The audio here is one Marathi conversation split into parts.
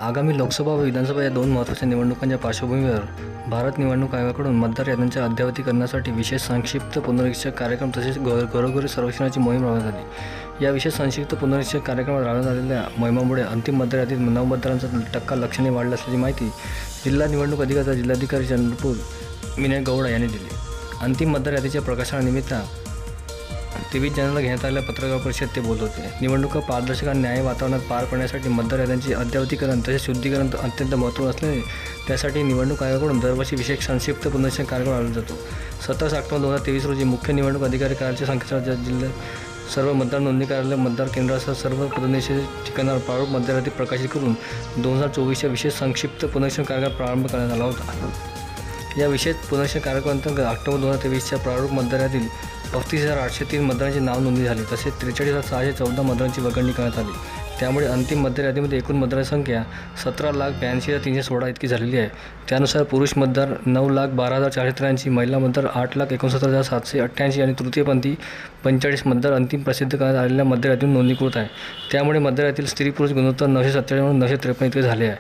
आगामी लोकसभा व विधानसभा या दोन महत्त्वाच्या निवडणुकांच्या पार्श्वभूमीवर भारत निवडणूक आयोगाकडून मतदार याद्यांच्या अद्ययावतीकरणासाठी विशेष संक्षिप्त पुनरीक्षक कार्यक्रम तसेच घरोघरी सर्वेक्षणाची मोहीम राबवण्यात आली। या विशेष संक्षिप्त पुनरीक्षक कार्यक्रमात राबवण्यात आलेल्या मोहिमेमुळे अंतिम मतदार यादीत नवमतदारांचा टक्का लक्षणीय वाढला असल्याची माहिती जिल्हा निवडणूक अधिकारी जिल्हाधिकारी चंद्रपूर विनय गौडा यांनी दिली। अंतिम मतदार यादीच्या प्रकाशनानिमित्त 23 जानेवारीला घेण्यात आलेल्या पत्रकार परिषदेत ते बोलत होते। निवडणुका पारदर्शक आणि न्याय्य वातावरणात पार पडण्यासाठी मतदार याद्यांचे अद्ययावतीकरण तसेच शुद्धीकरण अत्यंत महत्त्वाचे असल्याने त्यासाठी निवडणूक आयोगाकडून दरवर्षी विशेष संक्षिप्त पुनरीक्षक कार्यक्रम राबवला जातो। 17 ऑक्टोबर 2023 रोजी मुख्य निवडणूक अधिकारी कार्यालयाच्या संकेतस्थळावर जिल्ह्यात सर्व मतदार नोंदणी कार्यालय मतदार केंद्रासह सर्व प्रतिनिधी ठिकाणावर प्रारूप मतदार यादी प्रकाशित करून 2024च्या विशेष संक्षिप्त पुनरीक्षक कार्यक्रम प्रारंभ करण्यात आला होता। या विशेष पुनरीक्षक कार्यक्रमांतर्गत ऑक्टोबर 2023च्या प्रारूप मतदार यादीत 35,803 मतदारांची नाव नोंदणी झाली तसेच 43,614 मतदारांची वर्गणी करण्यात आली। त्यामुळे अंतिम मतदार यादीमध्ये एकूण मतदारांची संख्या 17,82,316 इतकी झालेली आहे। त्यानुसार पुरुष मतदार 9,12,483, महिला मतदार 8,69,788 आणि तृतीयपंथी 45 मतदार अंतिम प्रसिद्ध करण्यात आलेल्या मतदार यादीतून नोंदणीकृत आहे। त्यामुळे मतदार यादीतील स्त्री पुरुष गुणोत्तर 947 म्हणून 953 इतके झाले आहे।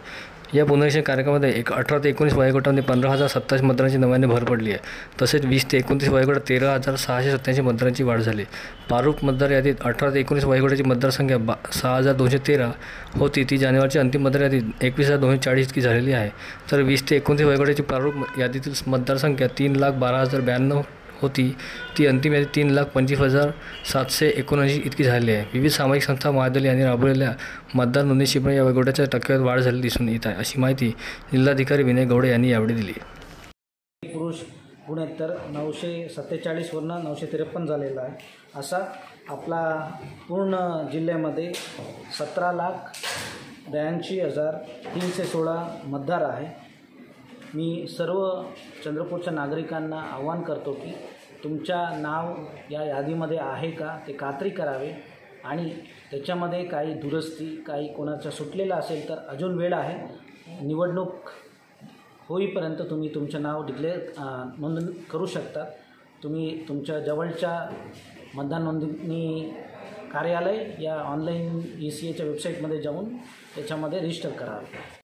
या पुनरीक्षक कार्यक्रमामध्ये 18 ते 19 वयोगटामध्ये 15,027 मतदारांची नव्याने भर पडली आहे तसेच 20 ते 29 वयोगटात 13,687 मतदारांची वाढ झाली। प्रारूप मतदार यादीत 18 ते 19 वयोगटाची मतदारसंख्या 6,213 होती, ती जानेवारीच्या अंतिम मतदार यादीत 21,240 इतकी झालेली आहे। तर 20 ते 29 वयोगटाची प्रारूप यादीतील मतदारसंख्या 3,12,092 होती, ती अंतिम यादीत 3,25,779 इतकी झाली आहे। विविध सामाजिक संस्था महाविद्यालय यांनी राबवलेल्या मतदार नोंदणी शिबिरात या वयोगटाच्या टक्क्यात वाढ झालेली दिसून येत आहे, अशी माहिती जिल्हाधिकारी विनय गौडे यांनी यावेळी दिली। पुरुष गुणोत्तर 947 वरून 953 झालेला आहे। असा आपला पूर्ण जिल्ह्यामध्ये 17,82,316 मतदार आहे। मी सर्व चंद्रपूरच्या नागरिकांना आवाहन करतो की तुमच्या नाव या यादीमध्ये आहे का ते खात्री करावे आणि त्याच्यामध्ये काही दुरुस्ती काही कोणाचा सुटलेला असेल तर अजून वेळ आहे। निवडणूक होईपर्यंत तुम्ही तुमचं नाव नोंदणी करू शकता। तुम्ही तुमच्या जवळच्या मतदान नोंदणी कार्यालय या ऑनलाईन ECAच्या वेबसाईटमध्ये जाऊन त्याच्यामध्ये रजिस्टर करावे।